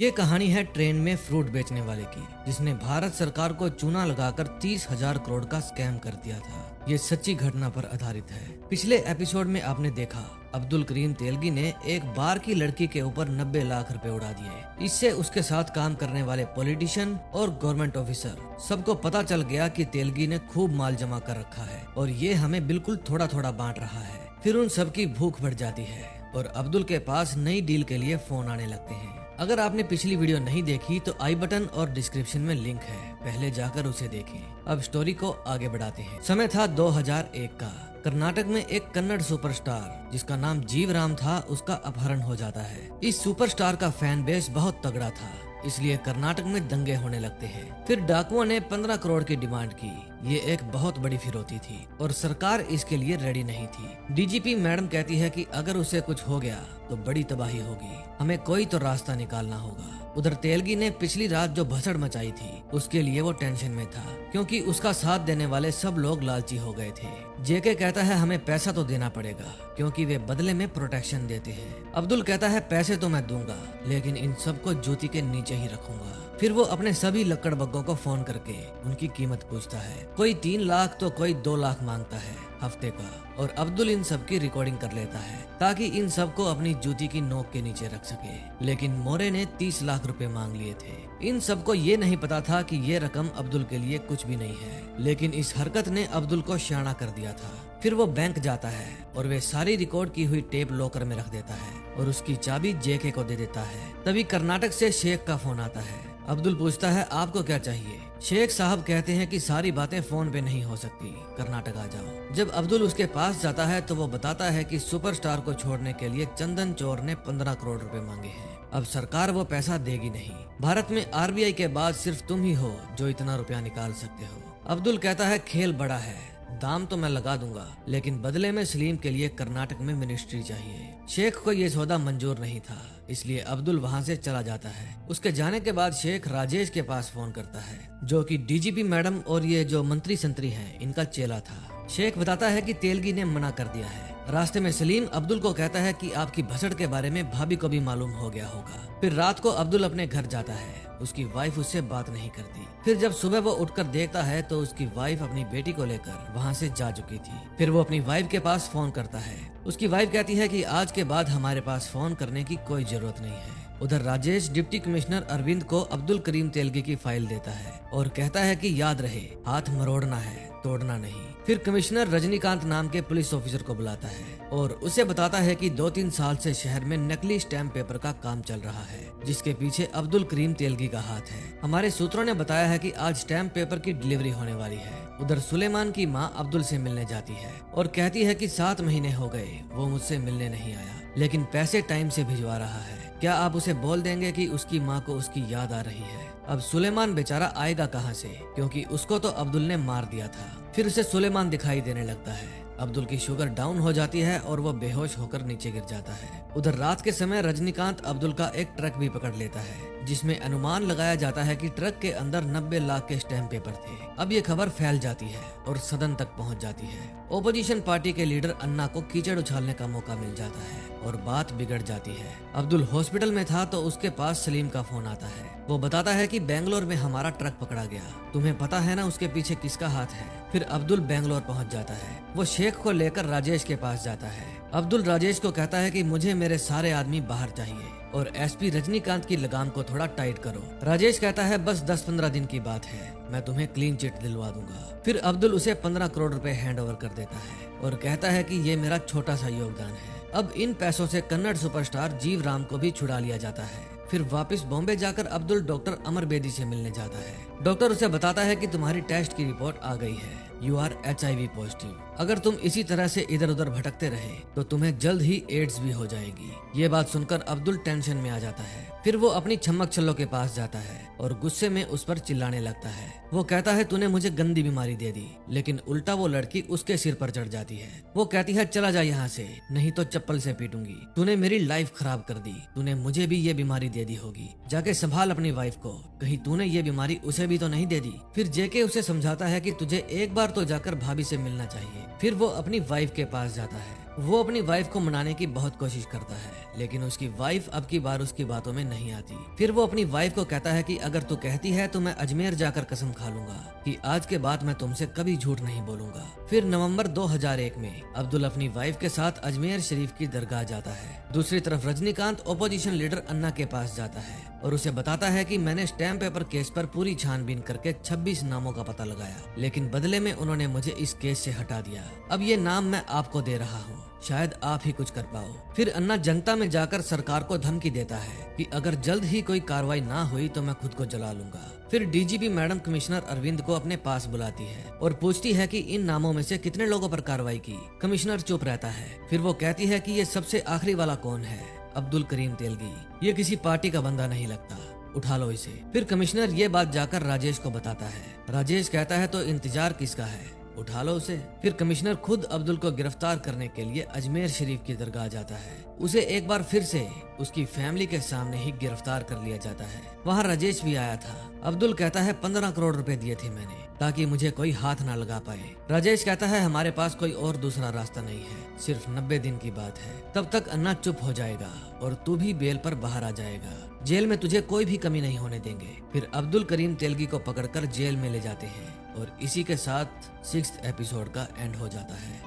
ये कहानी है ट्रेन में फ्रूट बेचने वाले की, जिसने भारत सरकार को चूना लगाकर 30,000 करोड़ का स्कैम कर दिया था। ये सच्ची घटना पर आधारित है। पिछले एपिसोड में आपने देखा अब्दुल करीम तेलगी ने एक बार की लड़की के ऊपर 90 लाख रुपए उड़ा दिए। इससे उसके साथ काम करने वाले पॉलिटिशियन और गवर्नमेंट ऑफिसर सबको पता चल गया कि तेलगी ने खूब माल जमा कर रखा है और ये हमें बिल्कुल थोड़ा थोड़ा बांट रहा है। फिर उन सबकी भूख बढ़ जाती है और अब्दुल के पास नई डील के लिए फोन आने लगते हैं। अगर आपने पिछली वीडियो नहीं देखी तो आई बटन और डिस्क्रिप्शन में लिंक है, पहले जाकर उसे देखें। अब स्टोरी को आगे बढ़ाते हैं। समय था 2001 का। कर्नाटक में एक कन्नड़ सुपरस्टार जिसका नाम जीवराम था, उसका अपहरण हो जाता है। इस सुपरस्टार का फैन बेस बहुत तगड़ा था, इसलिए कर्नाटक में दंगे होने लगते हैं। फिर डाकुओं ने 15 करोड़ की डिमांड की। ये एक बहुत बड़ी फिरौती थी और सरकार इसके लिए रेडी नहीं थी। डीजीपी मैडम कहती है कि अगर उसे कुछ हो गया तो बड़ी तबाही होगी, हमें कोई तो रास्ता निकालना होगा। उधर तेलगी ने पिछली रात जो भसड़ मचाई थी उसके लिए वो टेंशन में था, क्योंकि उसका साथ देने वाले सब लोग लालची हो गए थे। जेके कहता है हमें पैसा तो देना पड़ेगा क्योंकि वे बदले में प्रोटेक्शन देते हैं। अब्दुल कहता है पैसे तो मैं दूंगा लेकिन इन सबको जूती के नीचे ही रखूंगा। फिर वो अपने सभी लकड़बग्गों को फोन करके उनकी कीमत पूछता है। कोई 3 लाख तो कोई 2 लाख मांगता है हफ्ते का, और अब्दुल इन सब की रिकॉर्डिंग कर लेता है ताकि इन सबको अपनी जूती की नोक के नीचे रख सके। लेकिन मोरे ने 30 लाख रुपए मांग लिए थे। इन सबको ये नहीं पता था कि ये रकम अब्दुल के लिए कुछ भी नहीं है, लेकिन इस हरकत ने अब्दुल को शाना कर दिया था। फिर वो बैंक जाता है और वे सारी रिकॉर्ड की हुई टेप लॉकर में रख देता है और उसकी चाबी जेके को दे देता है। तभी कर्नाटक से शेख का फोन आता है। अब्दुल पूछता है आपको क्या चाहिए। शेख साहब कहते हैं कि सारी बातें फोन पे नहीं हो सकती, कर्नाटक आ जाओ। जब अब्दुल उसके पास जाता है तो वो बताता है कि सुपरस्टार को छोड़ने के लिए चंदन चोर ने 15 करोड़ रुपए मांगे हैं। अब सरकार वो पैसा देगी नहीं। भारत में आरबीआई के बाद सिर्फ तुम ही हो जो इतना रुपया निकाल सकते हो। अब्दुल कहता है खेल बड़ा है, दाम तो मैं लगा दूंगा लेकिन बदले में सलीम के लिए कर्नाटक में मिनिस्ट्री चाहिए। शेख को ये सौदा मंजूर नहीं था, इसलिए अब्दुल वहाँ से चला जाता है। उसके जाने के बाद शेख राजेश के पास फोन करता है, जो कि डीजीपी मैडम और ये जो मंत्री संतरी हैं इनका चेला था। शेख बताता है कि तेलगी ने मना कर दिया है। रास्ते में सलीम अब्दुल को कहता है कि आपकी भसड़ के बारे में भाभी को भी मालूम हो गया होगा। फिर रात को अब्दुल अपने घर जाता है, उसकी वाइफ उससे बात नहीं करती। फिर जब सुबह वो उठकर देखता है तो उसकी वाइफ अपनी बेटी को लेकर वहाँ से जा चुकी थी। फिर वो अपनी वाइफ के पास फोन करता है। उसकी वाइफ कहती है कि आज के बाद हमारे पास फोन करने की कोई जरूरत नहीं है। उधर राजेश डिप्टी कमिश्नर अरविंद को अब्दुल करीम तेलगी की फाइल देता है और कहता है कि याद रहे हाथ मरोड़ना है, तोड़ना नहीं। फिर कमिश्नर रजनीकांत नाम के पुलिस ऑफिसर को बुलाता है और उसे बताता है कि 2-3 साल से शहर में नकली स्टैम्प पेपर का काम चल रहा है, जिसके पीछे अब्दुल करीम तेलगी का हाथ है। हमारे सूत्रों ने बताया है कि आज स्टैम्प पेपर की डिलीवरी होने वाली है। उधर सुलेमान की माँ अब्दुल से मिलने जाती है और कहती है कि 7 महीने हो गए वो मुझसे मिलने नहीं आया, लेकिन पैसे टाइम से भिजवा रहा है। क्या आप उसे बोल देंगे कि उसकी माँ को उसकी याद आ रही है। अब सुलेमान बेचारा आएगा कहाँ से, क्योंकि उसको तो अब्दुल ने मार दिया था। फिर उसे सुलेमान दिखाई देने लगता है। अब्दुल की शुगर डाउन हो जाती है और वो बेहोश होकर नीचे गिर जाता है। उधर रात के समय रजनीकांत अब्दुल का एक ट्रक भी पकड़ लेता है, जिसमें अनुमान लगाया जाता है कि ट्रक के अंदर 90 लाख के स्टैम्प पेपर थे। अब ये खबर फैल जाती है और सदन तक पहुंच जाती है। ओपोजिशन पार्टी के लीडर अन्ना को कीचड़ उछालने का मौका मिल जाता है और बात बिगड़ जाती है। अब्दुल हॉस्पिटल में था तो उसके पास सलीम का फोन आता है। वो बताता है कि बेंगलोर में हमारा ट्रक पकड़ा गया, तुम्हें पता है ना उसके पीछे किसका हाथ है। फिर अब्दुल बेंगलोर पहुंच जाता है। वो शेख को लेकर राजेश के पास जाता है। अब्दुल राजेश को कहता है कि मुझे मेरे सारे आदमी बाहर चाहिए और एसपी रजनीकांत की लगाम को थोड़ा टाइट करो। राजेश कहता है बस 10-15 दिन की बात है, मैं तुम्हें क्लीन चिट दिलवा दूंगा। फिर अब्दुल उसे 15 करोड़ रुपए हैंड ओवर कर देता है और कहता है कि ये मेरा छोटा सा योगदान है। अब इन पैसों से कन्नड़ सुपरस्टार जीवराम को भी छुड़ा लिया जाता है। फिर वापस बॉम्बे जाकर अब्दुल डॉक्टर अमर बेदी से मिलने जाता है। डॉक्टर उसे बताता है कि तुम्हारी टेस्ट की रिपोर्ट आ गई है, यू आर HIV पॉजिटिव। अगर तुम इसी तरह से इधर उधर भटकते रहे तो तुम्हें जल्द ही एड्स भी हो जाएगी। ये बात सुनकर अब्दुल टेंशन में आ जाता है। फिर वो अपनी छमक छल्लो के पास जाता है और गुस्से में उस पर चिल्लाने लगता है। वो कहता है तूने मुझे गंदी बीमारी दे दी, लेकिन उल्टा वो लड़की उसके सिर पर चढ़ जाती है। वो कहती है चला जा यहाँ से, नहीं तो चप्पल से पीटूंगी। तूने मेरी लाइफ खराब कर दी, तूने मुझे भी ये बीमारी दे दी होगी, जाके संभाल अपनी वाइफ को, कहीं तूने ये बीमारी उसे भी तो नहीं दे दी। फिर जेके उसे समझाता है कि तुझे एक बार तो जाकर भाभी से मिलना चाहिए। फिर वो अपनी वाइफ के पास जाता है वो अपनी वाइफ को मनाने की बहुत कोशिश करता है, लेकिन उसकी वाइफ अब की बार उसकी बातों में नहीं आती। फिर वो अपनी वाइफ को कहता है कि अगर तू कहती है तो मैं अजमेर जाकर कसम खा लूंगा कि आज के बाद मैं तुमसे कभी झूठ नहीं बोलूंगा। फिर नवंबर 2001 में अब्दुल अपनी वाइफ के साथ अजमेर शरीफ की दरगाह जाता है। दूसरी तरफ रजनीकांत ओपोजिशन लीडर अन्ना के पास जाता है और उसे बताता है कि मैंने स्टैम्प पेपर केस पर पूरी छानबीन करके 26 नामों का पता लगाया, लेकिन बदले में उन्होंने मुझे इस केस से हटा दिया। अब ये नाम मैं आपको दे रहा हूँ, शायद आप ही कुछ कर पाओ। फिर अन्ना जनता में जाकर सरकार को धमकी देता है कि अगर जल्द ही कोई कार्रवाई ना हुई तो मैं खुद को जला लूंगा। फिर डीजीपी मैडम कमिश्नर अरविंद को अपने पास बुलाती है और पूछती है कि इन नामों में से कितने लोगों पर कार्रवाई की। कमिश्नर चुप रहता है। फिर वो कहती है कि ये सबसे आखिरी वाला कौन है? अब्दुल करीम तेलगी। ये किसी पार्टी का बंदा नहीं लगता, उठा लो इसे। फिर कमिश्नर ये बात जाकर राजेश को बताता है। राजेश कहता है तो इंतजार किसका है, उठा लो उसे। फिर कमिश्नर खुद अब्दुल को गिरफ्तार करने के लिए अजमेर शरीफ की दरगाह जाता है। उसे एक बार फिर से उसकी फैमिली के सामने ही गिरफ्तार कर लिया जाता है। वहाँ राजेश भी आया था। अब्दुल कहता है 15 करोड़ रुपए दिए थे मैंने ताकि मुझे कोई हाथ ना लगा पाए। राजेश कहता है हमारे पास कोई और दूसरा रास्ता नहीं है, सिर्फ 90 दिन की बात है, तब तक अन्ना चुप हो जाएगा और तू भी बेल पर बाहर आ जाएगा। जेल में तुझे कोई भी कमी नहीं होने देंगे। फिर अब्दुल करीम तेलगी को पकड़कर जेल में ले जाते हैं और इसी के साथ 6th एपिसोड का एंड हो जाता है।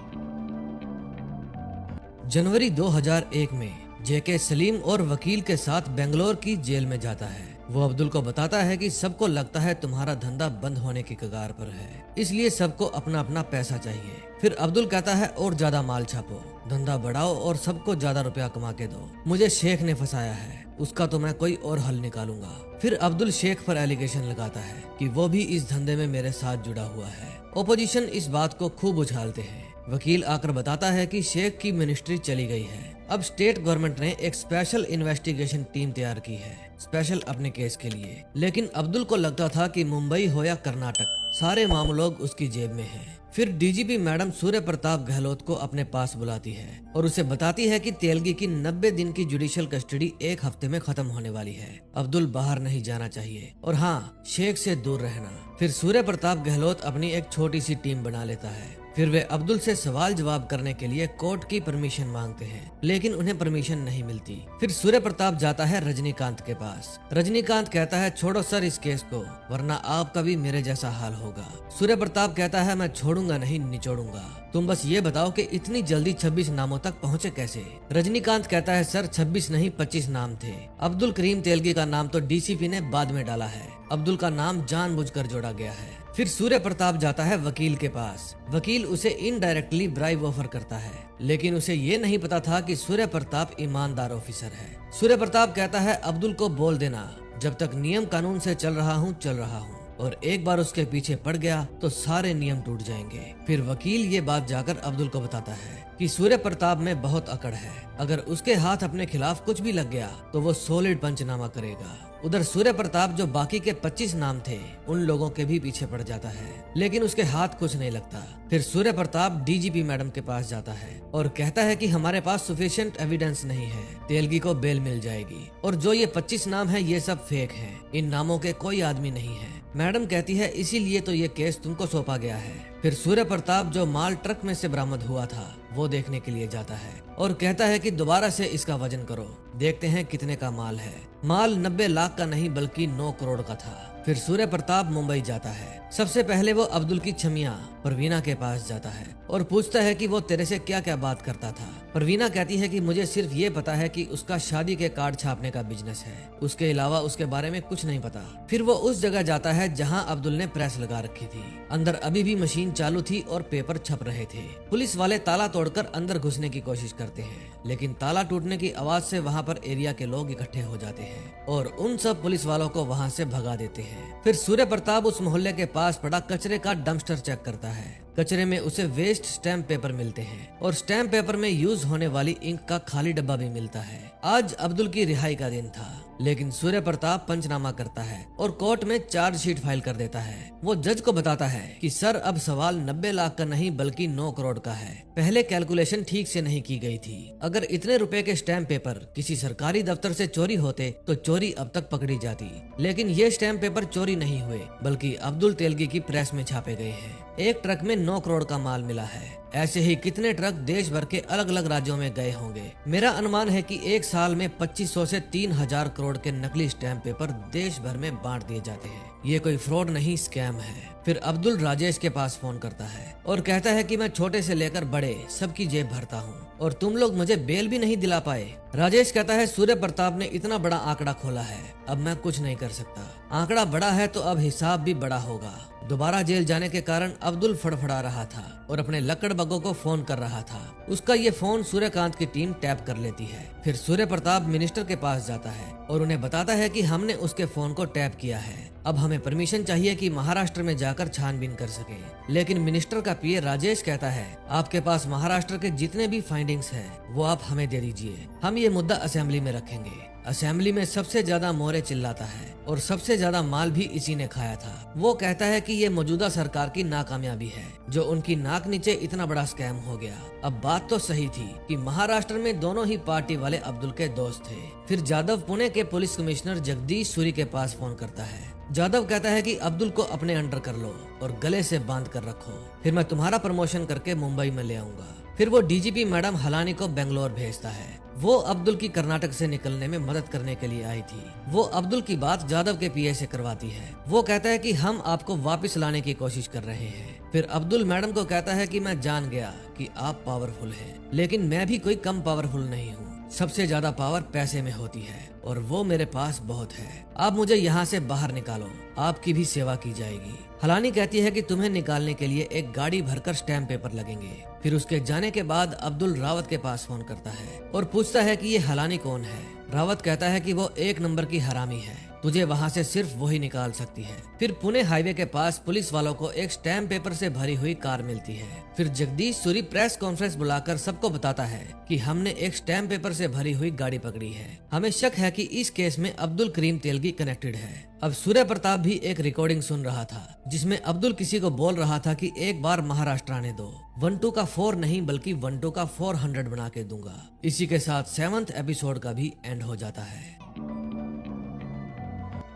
जनवरी 2001 में जेके सलीम और वकील के साथ बेंगलोर की जेल में जाता है। वो अब्दुल को बताता है कि सबको लगता है तुम्हारा धंधा बंद होने की कगार पर है, इसलिए सबको अपना अपना पैसा चाहिए। फिर अब्दुल कहता है और ज्यादा माल छापो, धंधा बढ़ाओ और सबको ज्यादा रुपया कमा के दो। मुझे शेख ने फंसाया है, उसका तो मैं कोई और हल निकालूंगा। फिर अब्दुल शेख पर एलिगेशन लगाता है कि वो भी इस धंधे में मेरे साथ जुड़ा हुआ है। ओपोजिशन इस बात को खूब उछालते हैं। वकील आकर बताता है कि शेख की मिनिस्ट्री चली गई है। अब स्टेट गवर्नमेंट ने एक स्पेशल इन्वेस्टिगेशन टीम तैयार की है, स्पेशल अपने केस के लिए। लेकिन अब्दुल को लगता था कि मुंबई हो या कर्नाटक, सारे मामलों उसकी जेब में हैं। फिर डीजीपी मैडम सूर्य प्रताप गहलोत को अपने पास बुलाती है और उसे बताती है कि तेलगी की 90 दिन की जुडिशियल कस्टडी 1 हफ्ते में खत्म होने वाली है। अब्दुल बाहर नहीं जाना चाहिए और हाँ, शेख से दूर रहना। फिर सूर्य प्रताप गहलोत अपनी एक छोटी सी टीम बना लेता है। फिर वे अब्दुल से सवाल जवाब करने के लिए कोर्ट की परमिशन मांगते हैं, लेकिन उन्हें परमिशन नहीं मिलती। फिर सूर्य प्रताप जाता है रजनीकांत के पास। रजनीकांत कहता है छोड़ो सर इस केस को, वरना आपका भी मेरे जैसा हाल होगा। सूर्य प्रताप कहता है मैं छोड़ूंगा नहीं, निचोड़ूंगा। तुम बस ये बताओ कि इतनी जल्दी 26 नामों तक पहुँचे कैसे? रजनीकांत कहता है सर 26 नहीं 25 नाम थे। अब्दुल करीम तेलगी का नाम तो डीसीपी ने बाद में डाला है, अब्दुल का नाम जानबूझकर जोड़ा गया है। फिर सूर्य प्रताप जाता है वकील के पास। वकील उसे इनडायरेक्टली ब्राइब ऑफर करता है, लेकिन उसे ये नहीं पता था कि सूर्य प्रताप ईमानदार ऑफिसर है। सूर्य प्रताप कहता है अब्दुल को बोल देना जब तक नियम कानून से चल रहा हूँ, और एक बार उसके पीछे पड़ गया तो सारे नियम टूट जाएंगे। फिर वकील ये बात जाकर अब्दुल को बताता है कि सूर्य प्रताप में बहुत अकड़ है, अगर उसके हाथ अपने खिलाफ कुछ भी लग गया तो वो सॉलिड पंचनामा करेगा। उधर सूर्य प्रताप जो बाकी के 25 नाम थे उन लोगों के भी पीछे पड़ जाता है, लेकिन उसके हाथ कुछ नहीं लगता। फिर सूर्य प्रताप डीजीपी मैडम के पास जाता है और कहता है कि हमारे पास सफिशिएंट एविडेंस नहीं है, तेलगी को बेल मिल जाएगी और जो ये 25 नाम है ये सब फेक हैं, इन नामों के कोई आदमी नहीं है। मैडम कहती है इसीलिए तो ये केस तुमको सौंपा गया है। फिर सूर्य प्रताप जो माल ट्रक में से बरामद हुआ था वो देखने के लिए जाता है और कहता है कि दोबारा से इसका वजन करो, देखते हैं कितने का माल है। माल 90 लाख का नहीं बल्कि 9 करोड़ का था। फिर सूर्य प्रताप मुंबई जाता है। सबसे पहले वो अब्दुल की छमिया परवीना के पास जाता है और पूछता है कि वो तेरे से क्या क्या बात करता था। परवीना कहती है कि मुझे सिर्फ ये पता है कि उसका शादी के कार्ड छापने का बिजनेस है, उसके अलावा उसके बारे में कुछ नहीं पता। फिर वो उस जगह जाता है जहां अब्दुल ने प्रेस लगा रखी थी। अंदर अभी भी मशीन चालू थी और पेपर छप रहे थे। पुलिस वाले ताला तोड़कर अंदर घुसने की कोशिश करते हैं, लेकिन ताला टूटने की आवाज से वहाँ पर एरिया के लोग इकट्ठे हो जाते हैं और उन सब पुलिस वालों को वहाँ से भगा देते हैं। फिर सूर्य प्रताप उस मोहल्ले के पास पड़ा कचरे का डंपस्टर चेक करता है। कचरे में उसे वेस्ट स्टैम्प पेपर मिलते हैं और स्टैम्प पेपर में यूज होने वाली इंक का खाली डब्बा भी मिलता है। आज अब्दुल की रिहाई का दिन था, लेकिन सूर्य प्रताप पंचनामा करता है और कोर्ट में चार्जशीट फाइल कर देता है। वो जज को बताता है कि सर अब सवाल 90 लाख का नहीं बल्कि 9 करोड़ का है। पहले कैलकुलेशन ठीक से नहीं की गई थी। अगर इतने रुपए के स्टैम्प पेपर किसी सरकारी दफ्तर से चोरी होते तो चोरी अब तक पकड़ी जाती, लेकिन ये स्टैम्प पेपर चोरी नहीं हुए बल्कि अब्दुल तेलगी की प्रेस में छापे गए हैं। एक ट्रक में 9 करोड़ का माल मिला है। ऐसे ही कितने ट्रक देश भर के अलग अलग राज्यों में गए होंगे। मेरा अनुमान है कि एक साल में 2500 से 3000 करोड़ के नकली स्टैम्प पेपर देश भर में बांट दिए जाते हैं। ये कोई फ्रॉड नहीं, स्कैम है। फिर अब्दुल राजेश के पास फोन करता है और कहता है कि मैं छोटे से लेकर बड़े सबकी जेब भरता हूँ और तुम लोग मुझे बेल भी नहीं दिला पाए। राजेश कहता है सूर्य प्रताप ने इतना बड़ा आंकड़ा खोला है, अब मैं कुछ नहीं कर सकता। आंकड़ा बड़ा है तो अब हिसाब भी बड़ा होगा। दोबारा जेल जाने के कारण अब्दुल फड़फड़ा रहा था और अपने लकड़बग्गों को फोन कर रहा था। उसका ये फोन सूर्यकांत की टीम टैप कर लेती है। फिर सूर्य प्रताप मिनिस्टर के पास जाता है और उन्हें बताता है कि हमने उसके फोन को टैप किया है, अब हमें परमिशन चाहिए कि महाराष्ट्र में जाकर छानबीन कर सके। लेकिन मिनिस्टर का पीए राजेश कहता है आपके पास महाराष्ट्र के जितने भी फाइंडिंग्स हैं वो आप हमें दे दीजिए, हम ये मुद्दा असेंबली में रखेंगे। असेंबली में सबसे ज्यादा मोरे चिल्लाता है और सबसे ज्यादा माल भी इसी ने खाया था। वो कहता है कि ये मौजूदा सरकार की नाकामयाबी है जो उनकी नाक नीचे इतना बड़ा स्कैम हो गया। अब बात तो सही थी कि महाराष्ट्र में दोनों ही पार्टी वाले अब्दुल के दोस्त थे। फिर जादव पुणे के पुलिस कमिश्नर जगदीश सूरी के पास फोन करता है। जादव कहता है कि अब्दुल को अपने अंडर कर लो और गले से बांध कर रखो, फिर मैं तुम्हारा प्रमोशन करके मुंबई में ले आऊंगा। फिर वो डीजीपी मैडम हलानी को बेंगलोर भेजता है। वो अब्दुल की कर्नाटक से निकलने में मदद करने के लिए आई थी। वो अब्दुल की बात जादव के पीए से करवाती है। वो कहता है कि हम आपको वापस लाने की कोशिश कर रहे हैं। फिर अब्दुल मैडम को कहता है कि मैं जान गया कि आप पावरफुल हैं, लेकिन मैं भी कोई कम पावरफुल नहीं हूँ। सबसे ज्यादा पावर पैसे में होती है और वो मेरे पास बहुत है। आप मुझे यहाँ से बाहर निकालो, आपकी भी सेवा की जाएगी। हलानी कहती है कि तुम्हें निकालने के लिए एक गाड़ी भरकर स्टैम्प पेपर लगेंगे। फिर उसके जाने के बाद अब्दुल रावत के पास फोन करता है और पूछता है कि ये हलानी कौन है। रावत कहता है कि वो 1 नंबर की हरामी है, तुझे वहाँ से सिर्फ वही निकाल सकती है। फिर पुणे हाईवे के पास पुलिस वालों को एक स्टैम्प पेपर से भरी हुई कार मिलती है। फिर जगदीश सूरी प्रेस कॉन्फ्रेंस बुलाकर सबको बताता है कि हमने एक स्टैम्प पेपर से भरी हुई गाड़ी पकड़ी है। हमें शक है कि इस केस में अब्दुल करीम तेलगी कनेक्टेड है। अब सूर्य प्रताप भी एक रिकॉर्डिंग सुन रहा था जिसमें अब्दुल किसी को बोल रहा था कि एक बार महाराष्ट्र आने दो, 1-2 का 4 नहीं बल्कि 1-2 का 400 बना के दूंगा। इसी के साथ 7th एपिसोड का भी एंड हो जाता है।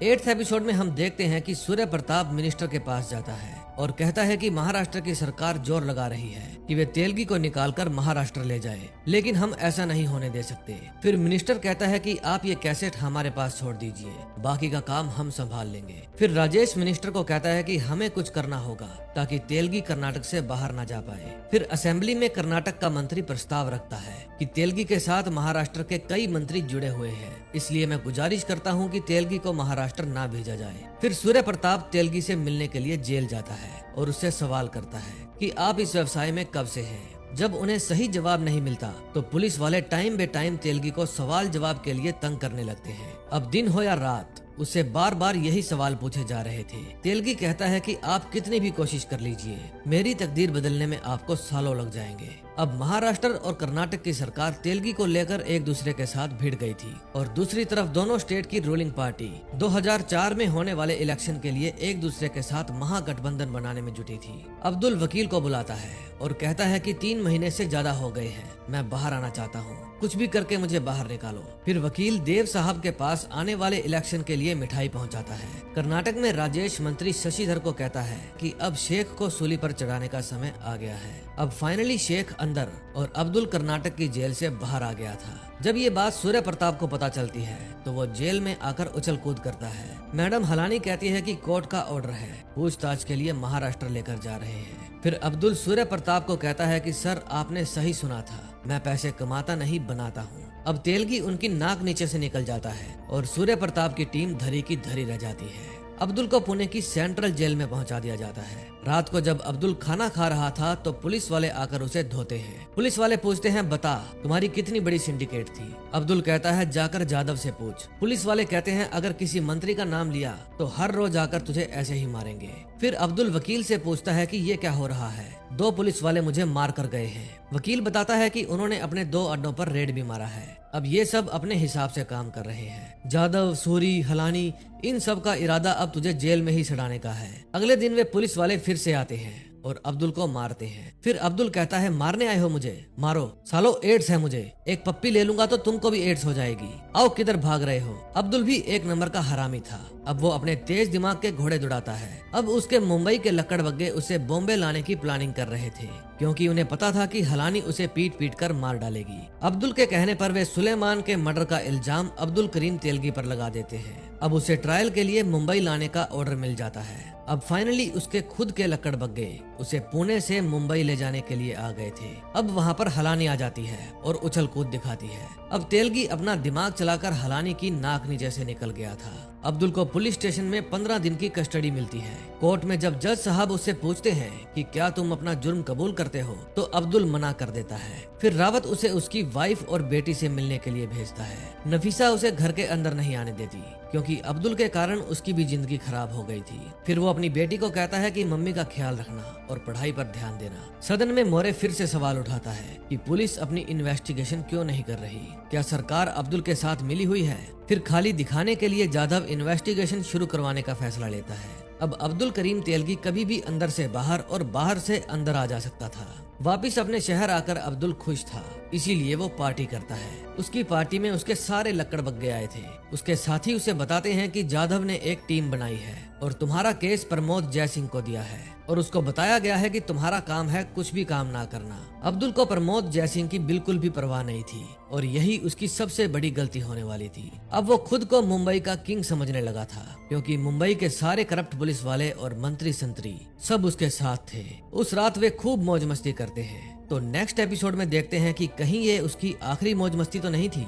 8th एपिसोड में हम देखते हैं कि सूर्य प्रताप मिनिस्टर के पास जाता है और कहता है कि महाराष्ट्र की सरकार जोर लगा रही है कि वे तेलगी को निकालकर महाराष्ट्र ले जाए, लेकिन हम ऐसा नहीं होने दे सकते। फिर मिनिस्टर कहता है कि आप ये कैसेट हमारे पास छोड़ दीजिए, बाकी का काम हम संभाल लेंगे। फिर राजेश मिनिस्टर को कहता है कि हमें कुछ करना होगा ताकि तेलगी कर्नाटक से बाहर न जा पाए। फिर असेंबली में कर्नाटक का मंत्री प्रस्ताव रखता है कि तेलगी के साथ महाराष्ट्र के कई मंत्री जुड़े हुए हैं, इसलिए मैं गुजारिश करता हूँ कि तेलगी को महाराष्ट्र ना भेजा जाए। फिर सूर्य प्रताप तेलगी से मिलने के लिए जेल जाता है और उससे सवाल करता है कि आप इस व्यवसाय में कब से हैं। जब उन्हें सही जवाब नहीं मिलता तो पुलिस वाले टाइम बे टाइम तेलगी को सवाल जवाब के लिए तंग करने लगते हैं। अब दिन हो या रात उससे बार बार यही सवाल पूछे जा रहे थे। तेलगी कहता है कि आप कितनी भी कोशिश कर लीजिए, मेरी तकदीर बदलने में आपको सालों लग जाएंगे। अब महाराष्ट्र और कर्नाटक की सरकार तेलगी को लेकर एक दूसरे के साथ भिड़ गई थी और दूसरी तरफ दोनों स्टेट की रूलिंग पार्टी 2004 में होने वाले इलेक्शन के लिए एक दूसरे के साथ महागठबंधन बनाने में जुटी थी। अब्दुल वकील को बुलाता है और कहता है कि 3 महीने से ज्यादा हो गए हैं, मैं बाहर आना चाहता हूँ, कुछ भी करके मुझे बाहर निकालो। फिर वकील देव साहब के पास आने वाले इलेक्शन के लिए मिठाई पहुंचाता है। कर्नाटक में राजेश मंत्री शशिधर को कहता है कि अब शेख को सूली पर चढ़ाने का समय आ गया है। अब फाइनली शेख अंदर और अब्दुल कर्नाटक की जेल से बाहर आ गया था। जब ये बात सूर्य प्रताप को पता चलती है तो वो जेल में आकर उछल कूद करता है। मैडम हलानी कहती है कि कोर्ट का ऑर्डर है, पूछताछ के लिए महाराष्ट्र लेकर जा रहे हैं। फिर अब्दुल सूर्य प्रताप को कहता है कि सर आपने सही सुना था, मैं पैसे कमाता नहीं बनाता हूँ। अब तेलगी उनकी नाक नीचे से निकल जाता है और सूर्य प्रताप की टीम धरी की धरी रह जाती है। अब्दुल को पुणे की सेंट्रल जेल में पहुंचा दिया जाता है। रात को जब अब्दुल खाना खा रहा था तो पुलिस वाले आकर उसे धोते हैं। पुलिस वाले पूछते हैं बता तुम्हारी कितनी बड़ी सिंडिकेट थी। अब्दुल कहता है जाकर जादव से पूछ। पुलिस वाले कहते हैं अगर किसी मंत्री का नाम लिया तो हर रोज आकर तुझे ऐसे ही मारेंगे। फिर अब्दुल वकील से पूछता है कि ये क्या हो रहा है, 2 पुलिस वाले मुझे मार कर गए हैं। वकील बताता है कि उन्होंने अपने 2 अड्डों पर रेड भी मारा है। अब ये सब अपने हिसाब से काम कर रहे हैं। जादव, सूरी, हलानी, इन सब का इरादा अब तुझे जेल में ही सड़ाने का है। अगले दिन वे पुलिस वाले फिर से आते हैं और अब्दुल को मारते हैं। फिर अब्दुल कहता है मारने आए हो मुझे, मारो सालो, एड्स है मुझे, एक पप्पी ले लूंगा तो तुमको भी एड्स हो जाएगी, आओ किधर भाग रहे हो। अब्दुल भी एक नंबर का हरामी था। अब वो अपने तेज दिमाग के घोड़े दौड़ाता है। अब उसके मुंबई के लकड़बग्गे उसे बॉम्बे लाने की प्लानिंग कर रहे थे, क्योंकि उन्हें पता था कि हलानी उसे पीट पीट कर मार डालेगी। अब्दुल के कहने पर वे सुलेमान के मर्डर का इल्जाम अब्दुल करीम तेलगी पर लगा देते हैं। अब उसे ट्रायल के लिए मुंबई लाने का ऑर्डर मिल जाता है। अब फाइनली उसके खुद के लकड़बग्गे उसे पुणे से मुंबई ले जाने के लिए आ गए थे। अब वहाँ पर हलानी आ जाती है और उछल कूद दिखाती है। अब तेलगी अपना दिमाग चलाकर हलानी की नाक नीचे से निकल गया था। अब्दुल को पुलिस स्टेशन में 15 दिन की कस्टडी मिलती है। कोर्ट में जब जज साहब उससे पूछते हैं कि क्या तुम अपना जुर्म कबूल करते हो, तो अब्दुल मना कर देता है। फिर रावत उसे उसकी वाइफ और बेटी से मिलने के लिए भेजता है। नफीसा उसे घर के अंदर नहीं आने देती, क्योंकि अब्दुल के कारण उसकी भी जिंदगी खराब हो गई थी। फिर वो अपनी बेटी को कहता है कि मम्मी का ख्याल रखना और पढ़ाई पर ध्यान देना। सदन में मोरे फिर से सवाल उठाता है कि पुलिस अपनी इन्वेस्टिगेशन क्यों नहीं कर रही, क्या सरकार अब्दुल के साथ मिली हुई है। फिर खाली दिखाने के लिए जाधव इन्वेस्टिगेशन शुरू करवाने का फैसला लेता है। अब अब्दुल करीम तेलगी कभी भी अंदर से बाहर और बाहर से अंदर आ जा सकता था। वापिस अपने शहर आकर अब्दुल खुश था, इसीलिए वो पार्टी करता है। उसकी पार्टी में उसके सारे लकड़बग्गे आए थे। उसके साथी उसे बताते हैं कि जाधव ने एक टीम बनाई है और तुम्हारा केस प्रमोद जयसिंह को दिया है, और उसको बताया गया है कि तुम्हारा काम है कुछ भी काम ना करना। अब्दुल को प्रमोद जयसिंह की बिल्कुल भी परवाह नहीं थी, और यही उसकी सबसे बड़ी गलती होने वाली थी। अब वो खुद को मुंबई का किंग समझने लगा था, क्योंकि मुंबई के सारे करप्ट पुलिस वाले और मंत्री संतरी सब उसके साथ थे। उस रात वे खूब मौज मस्ती करते हैं। तो नेक्स्ट एपिसोड में देखते हैं कि कहीं ये उसकी आखिरी मौज मस्ती तो नहीं थी।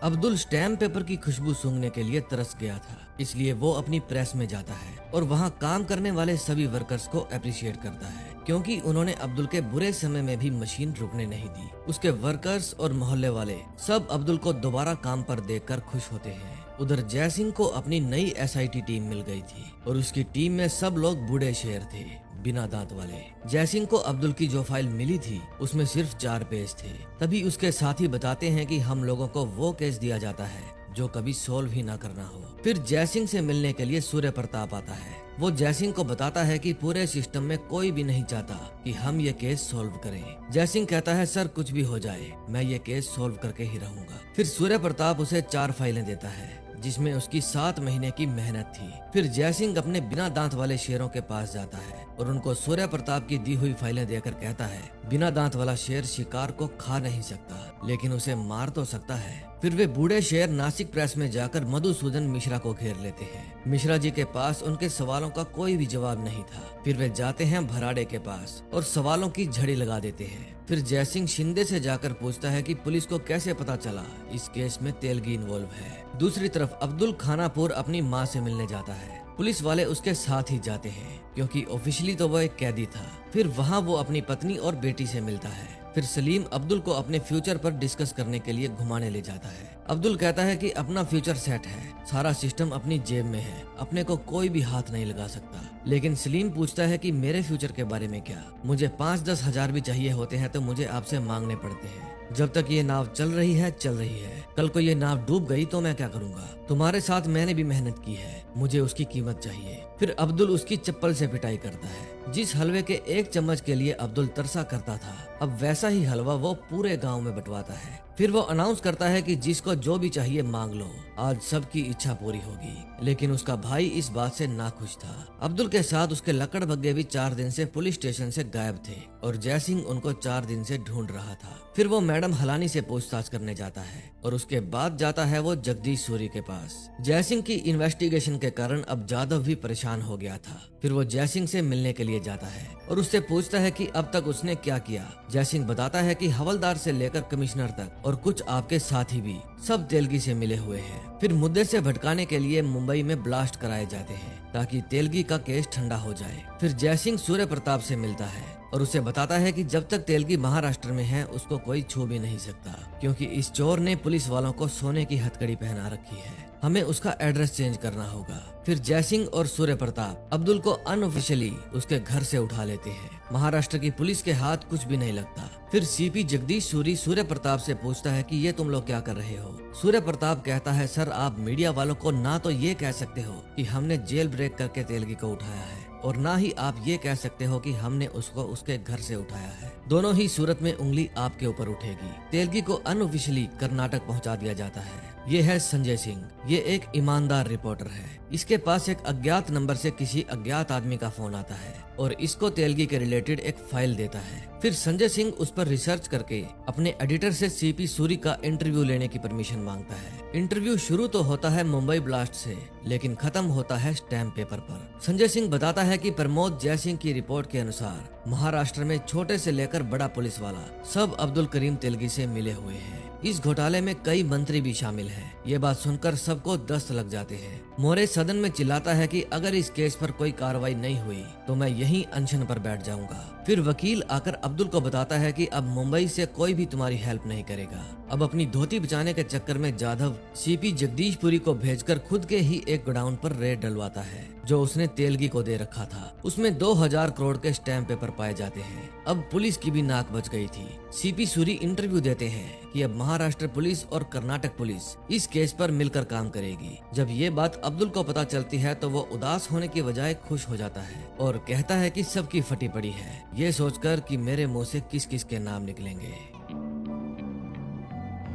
अब्दुल स्टैम्प पेपर की खुशबू सूंघने के लिए तरस गया था, इसलिए वो अपनी प्रेस में जाता है और वहाँ काम करने वाले सभी वर्कर्स को अप्रिशिएट करता है, क्योंकि उन्होंने अब्दुल के बुरे समय में भी मशीन रुकने नहीं दी। उसके वर्कर्स और मोहल्ले वाले सब अब्दुल को दोबारा काम पर देखकर खुश होते हैं। उधर जयसिंह को अपनी नई एसआईटी टीम मिल गई थी और उसकी टीम में सब लोग बूढ़े शेर थे, बिना दांत वाले। जयसिंह को अब्दुल की जो फाइल मिली थी उसमें सिर्फ 4 पेज थे। तभी उसके साथी बताते हैं कि हम लोगों को वो केस दिया जाता है जो कभी सोल्व ही ना करना हो। फिर जयसिंह से मिलने के लिए सूर्य प्रताप आता है। वो जयसिंह को बताता है कि पूरे सिस्टम में कोई भी नहीं चाहता कि हम ये केस सोल्व करें। जयसिंह कहता है सर कुछ भी हो जाए, मैं ये केस सोल्व करके ही रहूंगा। फिर सूर्य प्रताप उसे 4 फाइलें देता है, जिसमें उसकी 7 महीने की मेहनत थी। फिर जयसिंह अपने बिना दांत वाले शेरों के पास जाता है और उनको सूर्य प्रताप की दी हुई फाइलें देकर कहता है बिना दांत वाला शेर शिकार को खा नहीं सकता, लेकिन उसे मार तो सकता है। फिर वे बूढ़े शेर नासिक प्रेस में जाकर मधुसूदन मिश्रा को घेर लेते हैं। मिश्रा जी के पास उनके सवालों का कोई भी जवाब नहीं था। फिर वे जाते हैं भराड़े के पास और सवालों की झड़ी लगा देते हैं। फिर जयसिंह शिंदे से जाकर पूछता है कि पुलिस को कैसे पता चला इस केस में तेलगी इन्वॉल्व है। दूसरी तरफ अब्दुल खानापुर अपनी माँ से मिलने जाता है। पुलिस वाले उसके साथ ही जाते हैं, क्योंकि ऑफिशियली तो वो एक कैदी था। फिर वहाँ वो अपनी पत्नी और बेटी से मिलता है। फिर सलीम अब्दुल को अपने फ्यूचर पर डिस्कस करने के लिए घुमाने ले जाता है। अब्दुल कहता है कि अपना फ्यूचर सेट है, सारा सिस्टम अपनी जेब में है, अपने को कोई भी हाथ नहीं लगा सकता। लेकिन सलीम पूछता है कि मेरे फ्यूचर के बारे में क्या, मुझे 5-10 हजार भी चाहिए होते हैं तो मुझे आपसे मांगने पड़ते हैं। जब तक ये नाव चल रही है चल रही है, कल को ये नाव डूब गई तो मैं क्या करूँगा। तुम्हारे साथ मैंने भी मेहनत की है, मुझे उसकी कीमत चाहिए। फिर अब्दुल उसकी चप्पल से पिटाई करता है। जिस हलवे के 1 चम्मच के लिए अब्दुल तरसा करता था, अब वैसा ही हलवा वो पूरे गांव में बंटवाता है। फिर वो अनाउंस करता है कि जिसको जो भी चाहिए मांग लो, आज सबकी इच्छा पूरी होगी। लेकिन उसका भाई इस बात से नाखुश था। अब्दुल के साथ उसके लकड़बग्गे भी 4 दिन से पुलिस स्टेशन से गायब थे और जयसिंह उनको 4 दिन से ढूंढ रहा था। फिर वो मैडम हलानी से पूछताछ करने जाता है और उसके बाद जाता है वो जगदीश सूरी के पास। जयसिंह की इन्वेस्टिगेशन के कारण अब जाधव भी परेशान हो गया था। फिर वो जयसिंह से मिलने के लिए जाता है और उससे पूछता है कि अब तक उसने क्या किया। जयसिंह बताता है कि हवलदार से लेकर कमिश्नर तक और कुछ आपके साथी भी सब तेलगी से मिले हुए हैं। फिर मुद्दे से भटकाने के लिए मुंबई में ब्लास्ट कराए जाते हैं ताकि तेलगी का केस ठंडा हो जाए। फिर जयसिंह सूर्य प्रताप से मिलता है और उसे बताता है कि जब तक तेलगी महाराष्ट्र में है उसको कोई छू भी नहीं सकता, क्योंकि इस चोर ने पुलिस वालों को सोने की हथकड़ी पहना रखी है। हमें उसका एड्रेस चेंज करना होगा। फिर जयसिंह और सूर्य प्रताप अब्दुल को अनऑफिशियली उसके घर से उठा लेते हैं। महाराष्ट्र की पुलिस के हाथ कुछ भी नहीं लगता। फिर सीपी जगदीश सूरी सूर्य प्रताप से पूछता है कि ये तुम लोग क्या कर रहे हो। सूर्य प्रताप कहता है सर आप मीडिया वालों को ना तो ये कह सकते हो कि हमने जेल ब्रेक करके तेलगी को उठाया है, और ना ही आप ये कह सकते हो कि हमने उसको उसके घर से उठाया है। दोनों ही सूरत में उंगली आपके ऊपर उठेगी। तेलगी को अनऑफिशियली कर्नाटक पहुंचा दिया जाता है। ये है संजय सिंह। ये एक ईमानदार रिपोर्टर है। इसके पास एक अज्ञात नंबर से किसी अज्ञात आदमी का फोन आता है और इसको तेलगी के रिलेटेड एक फाइल देता है। फिर संजय सिंह उस पर रिसर्च करके अपने एडिटर से सीपी सूरी का इंटरव्यू लेने की परमिशन मांगता है। इंटरव्यू शुरू तो होता है मुंबई ब्लास्ट से, लेकिन खत्म होता है स्टैम्प पेपर पर। संजय सिंह बताता है कि प्रमोद जयसिंह की रिपोर्ट के अनुसार महाराष्ट्र में छोटे से लेकर बड़ा पुलिस वाला सब अब्दुल करीम तेलगी से मिले हुए हैं। इस घोटाले में कई मंत्री भी शामिल हैं। ये बात सुनकर सबको दस्त लग जाते हैं। मोरे सदन में चिल्लाता है कि अगर इस केस पर कोई कार्रवाई नहीं हुई तो मैं यहीं अनशन पर बैठ जाऊंगा। फिर वकील आकर अब्दुल को बताता है कि अब मुंबई से कोई भी तुम्हारी हेल्प नहीं करेगा। अब अपनी धोती बचाने के चक्कर में जाधव सीपी जगदीशपुरी को भेजकर खुद के ही एक गोडाउन पर रेड डलवाता है जो उसने तेलगी को दे रखा था। उसमें 2000 करोड़ के स्टैम्प पेपर पाए जाते हैं। अब पुलिस की भी नाक बच गई थी। सीपी सूरी इंटरव्यू देते हैं कि अब महाराष्ट्र पुलिस और कर्नाटक पुलिस इस केस पर मिलकर काम करेगी। जब ये बात अब्दुल को पता चलती है तो वो उदास होने की बजाय खुश हो जाता है और कहता है कि सबकी फटी पड़ी है, ये सोचकर कि मेरे मुंह से किस किस के नाम निकलेंगे।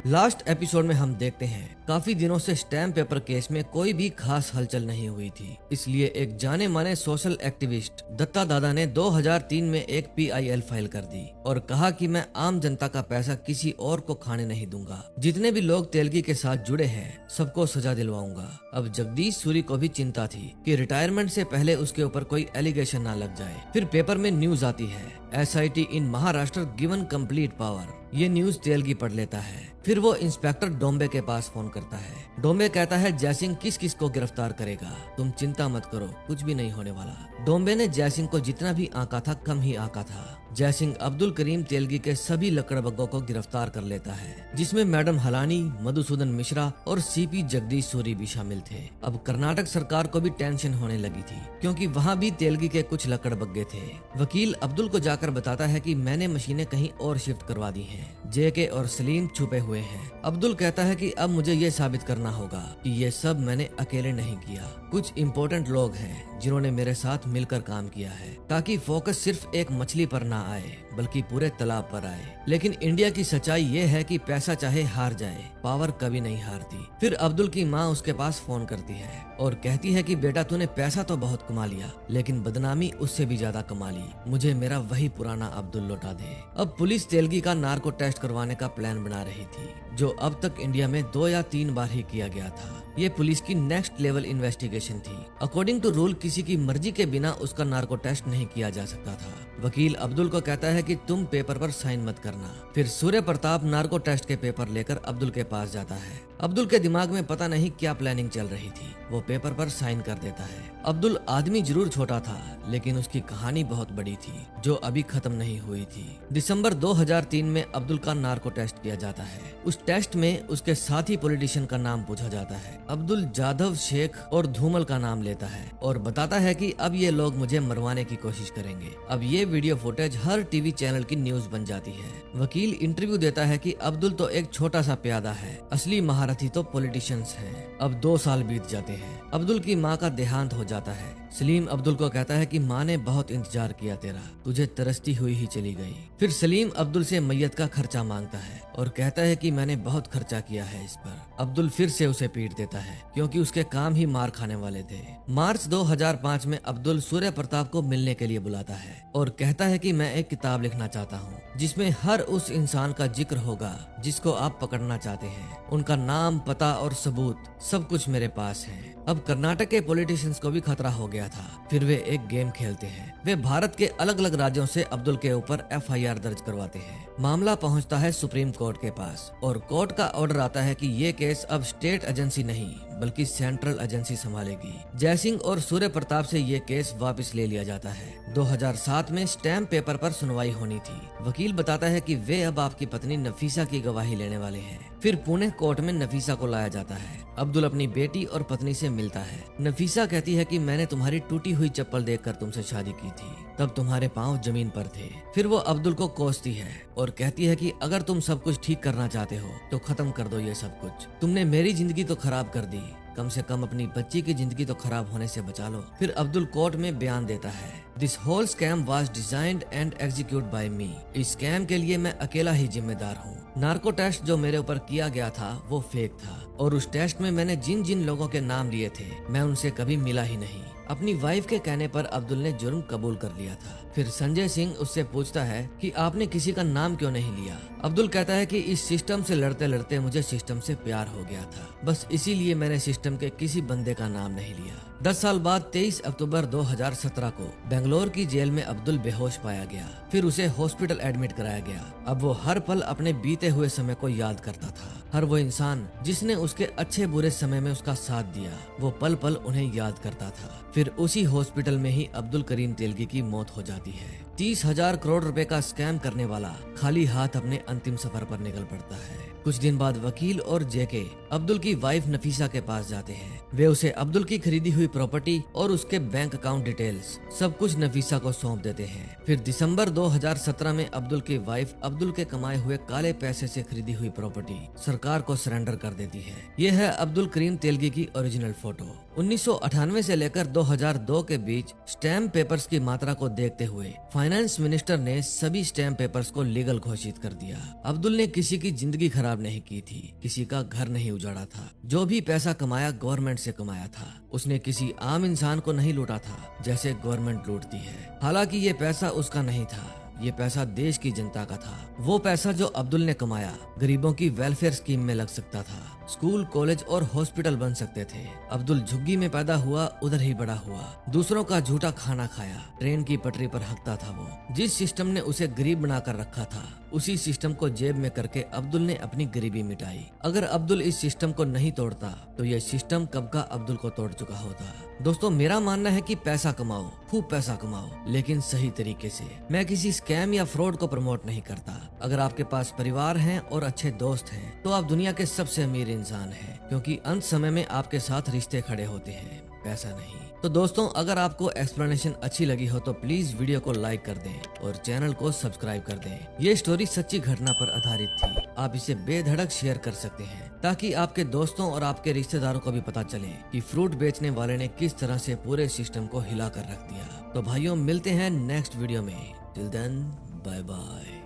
लास्ट एपिसोड में हम देखते हैं काफी दिनों से स्टैम्प पेपर केस में कोई भी खास हलचल नहीं हुई थी। इसलिए एक जाने माने सोशल एक्टिविस्ट दत्ता दादा ने 2003 में एक PIL फाइल कर दी और कहा कि मैं आम जनता का पैसा किसी और को खाने नहीं दूंगा। जितने भी लोग तेलगी के साथ जुड़े हैं सबको सजा दिलवाऊंगा। अब जगदीश सूरी को भी चिंता थी कि रिटायरमेंट से पहले उसके ऊपर कोई एलिगेशन ना लग जाए। फिर पेपर में न्यूज आती है SIT इन महाराष्ट्र गिवन कंप्लीट पावर। ये न्यूज तेलगी पढ़ लेता है। फिर वो इंस्पेक्टर डोम्बे के पास फोन करता है। डोम्बे कहता है जयसिंह किस किस को गिरफ्तार करेगा, तुम चिंता मत करो, कुछ भी नहीं होने वाला। डोम्बे ने जयसिंह को जितना भी आंका था कम ही आंका था। जयसिंह अब्दुल करीम तेलगी के सभी लकड़बग्गों को गिरफ्तार कर लेता है, जिसमें मैडम हलानी, मधुसूदन मिश्रा और CP जगदीश सूरी भी शामिल थे। अब कर्नाटक सरकार को भी टेंशन होने लगी थी क्योंकि वहाँ भी तेलगी के कुछ लकड़बग्गे थे। वकील अब्दुल को जाकर बताता है कि मैंने मशीनें कहीं और शिफ्ट करवा दी हैं। JK और सलीम छुपे हुए हैं। अब्दुल कहता है कि अब मुझे ये साबित करना होगा कि ये सब मैंने अकेले नहीं किया। कुछ इम्पोर्टेंट लोग हैं जिन्होंने मेरे साथ मिलकर काम किया है ताकि फोकस सिर्फ एक मछली पर ना आए बल्कि पूरे तालाब पर आए। लेकिन इंडिया की सच्चाई ये है कि पैसा चाहे हार जाए, पावर कभी नहीं हारती। फिर अब्दुल की माँ उसके पास फोन करती है और कहती है कि बेटा तूने पैसा तो बहुत कमा लिया लेकिन बदनामी उससे भी ज्यादा कमा ली। मुझे मेरा वही पुराना अब्दुल लौटा दे। अब पुलिस तेलगी का नार्को टेस्ट करवाने का प्लान बना रही थी जो अब तक इंडिया में 2 या 3 बार ही किया गया था। ये पुलिस की नेक्स्ट लेवल इन्वेस्टिगेशन थी। अकॉर्डिंग टू रूल किसी की मर्जी के बिना उसका नार्को टेस्ट नहीं किया जा सकता था। वकील अब्दुल को कहता है कि तुम पेपर पर साइन मत करना। फिर सूर्य प्रताप नार्को टेस्ट के पेपर लेकर अब्दुल के पास जाता है। अब्दुल के दिमाग में पता नहीं क्या प्लानिंग चल रही थी, वो पेपर पर साइन कर देता है। अब्दुल आदमी जरूर छोटा था लेकिन उसकी कहानी बहुत बड़ी थी जो अभी खत्म नहीं हुई थी। दिसंबर 2003 में अब्दुल का नार्को टेस्ट किया जाता है। उस टेस्ट में उसके साथी पॉलिटिशियन का नाम पूछा जाता है। अब्दुल जाधव, शेख और धूमल का नाम लेता है और बताता है कि अब ये लोग मुझे मरवाने की कोशिश करेंगे। अब ये वीडियो फुटेज हर टीवी चैनल की न्यूज बन जाती है। वकील इंटरव्यू देता है कि अब्दुल तो एक छोटा सा प्यादा है, असली महारथी तो पॉलिटिशियंस हैं। अब 2 साल बीत जाते हैं। अब्दुल की माँ का देहांत हो जाता है। सलीम अब्दुल को कहता है कि माँ ने बहुत इंतजार किया तेरा, तुझे तरसती हुई ही चली गई। फिर सलीम अब्दुल से मैयत का खर्चा मांगता है और कहता है कि मैंने बहुत खर्चा किया है इस पर। अब्दुल फिर से उसे पीट देता है क्योंकि उसके काम ही मार खाने वाले थे। मार्च 2005 में अब्दुल सूर्य प्रताप को मिलने के लिए बुलाता है और कहता है कि मैं एक किताब लिखना चाहता हूँ जिसमें हर उस इंसान का जिक्र होगा जिसको आप पकड़ना चाहते हैं। उनका नाम, पता और सबूत सब कुछ मेरे पास है। अब कर्नाटक के पॉलिटिशियंस को भी खतरा हो गया था। फिर वे एक गेम खेलते हैं। वे भारत के अलग अलग राज्यों से अब्दुल के ऊपर FIR दर्ज करवाते हैं। मामला पहुंचता है सुप्रीम कोर्ट के पास और कोर्ट का ऑर्डर आता है कि ये केस अब स्टेट एजेंसी नहीं बल्कि सेंट्रल एजेंसी संभालेगी। जयसिंह और सूर्य प्रताप से ये केस वापस ले लिया जाता है। 2007 में स्टैम्प पेपर पर सुनवाई होनी थी। वकील बताता है कि वे अब आपकी पत्नी नफीसा की गवाही लेने वाले हैं। फिर पुणे कोर्ट में नफीसा को लाया जाता है। अब्दुल अपनी बेटी और पत्नी से मिलता है। नफीसा कहती है कि मैंने तुम्हारी टूटी हुई चप्पल देखकर तुमसे शादी की थी, तब तुम्हारे पाँव जमीन पर थे। फिर वो अब्दुल को कोसती है और कहती है कि अगर तुम सब कुछ ठीक करना चाहते हो तो खत्म कर दो ये सब कुछ। तुमने मेरी जिंदगी तो खराब कर दी, कम से कम अपनी बच्ची की जिंदगी तो खराब होने से बचा लो। फिर अब्दुल कोर्ट में बयान देता है, this whole scam was designed and execute by me. इस स्कैम के लिए मैं अकेला ही जिम्मेदार हूँ। नार्को टेस्ट जो मेरे ऊपर किया गया था वो फेक था और उस टेस्ट में मैंने जिन जिन लोगों के नाम लिए थे मैं उनसे कभी मिला ही नहीं। अपनी वाइफ के कहने पर अब्दुल ने जुर्म कबूल कर लिया था। फिर संजय सिंह उससे पूछता है कि आपने किसी का नाम क्यों नहीं लिया। अब्दुल कहता है कि इस सिस्टम से लड़ते लड़ते मुझे सिस्टम से प्यार हो गया था, बस इसीलिए मैंने सिस्टम के किसी बंदे का नाम नहीं लिया। 10 साल बाद 23 अक्टूबर 2017 को बेंगलोर की जेल में अब्दुल बेहोश पाया गया। फिर उसे हॉस्पिटल एडमिट कराया गया। अब वो हर पल अपने बीते हुए समय को याद करता था। हर वो इंसान जिसने उसके अच्छे बुरे समय में उसका साथ दिया, वो पल पल उन्हें याद करता था। फिर उसी हॉस्पिटल में ही अब्दुल करीम तेलगी की मौत हो जाती है। 30,000 करोड़ रुपए का स्कैम करने वाला खाली हाथ अपने अंतिम सफर पर निकल पड़ता है। कुछ दिन बाद वकील और जेके अब्दुल की वाइफ नफीसा के पास जाते हैं। वे उसे अब्दुल की खरीदी हुई प्रॉपर्टी और उसके बैंक अकाउंट डिटेल्स सब कुछ नफीसा को सौंप देते हैं। फिर दिसंबर 2017 में अब्दुल की वाइफ अब्दुल के कमाए हुए काले पैसे से खरीदी हुई प्रॉपर्टी सरकार को सरेंडर कर देती है। ये है अब्दुल करीम तेलगी की ओरिजिनल फोटो। 1998 से लेकर 2002 के बीच स्टैम्प पेपर्स की मात्रा को देखते हुए फाइनेंस मिनिस्टर ने सभी स्टैम्प पेपर्स को लीगल घोषित कर दिया। अब्दुल ने किसी की जिंदगी खराब नहीं की थी, किसी का घर नहीं उजाड़ा था। जो भी पैसा कमाया गवर्नमेंट से कमाया था। उसने किसी आम इंसान को नहीं लूटा था जैसे गवर्नमेंट लूटती है। हालांकि ये पैसा उसका नहीं था, ये पैसा देश की जनता का था। वो पैसा जो अब्दुल ने कमाया गरीबों की वेलफेयर स्कीम में लग सकता था, स्कूल कॉलेज और हॉस्पिटल बन सकते थे। अब्दुल झुग्गी में पैदा हुआ, उधर ही बड़ा हुआ, दूसरों का झूठा खाना खाया, ट्रेन की पटरी पर हकता था। वो जिस सिस्टम ने उसे गरीब बनाकर रखा था उसी सिस्टम को जेब में करके अब्दुल ने अपनी गरीबी मिटाई। अगर अब्दुल इस सिस्टम को नहीं तोड़ता तो ये सिस्टम कब का अब्दुल को तोड़ चुका होता। दोस्तों मेरा मानना है कि पैसा कमाओ, खूब पैसा कमाओ, लेकिन सही तरीके से। मैं किसी स्कैम या फ्रॉड को प्रमोट नहीं करता। अगर आपके पास परिवार है और अच्छे दोस्त हैं तो आप दुनिया के सबसे अमीर इंसान हैं, क्योंकि अंत समय में आपके साथ रिश्ते खड़े होते हैं, पैसा नहीं। तो दोस्तों अगर आपको एक्सप्लेनेशन अच्छी लगी हो तो प्लीज वीडियो को लाइक कर दें और चैनल को सब्सक्राइब कर दें। ये स्टोरी सच्ची घटना पर आधारित थी। आप इसे बेधड़क शेयर कर सकते हैं ताकि आपके दोस्तों और आपके रिश्तेदारों को भी पता चले कि फ्रूट बेचने वाले ने किस तरह से पूरे सिस्टम को हिला कर रख दिया। तो भाइयों मिलते हैं नेक्स्ट वीडियो में। Till then bye bye.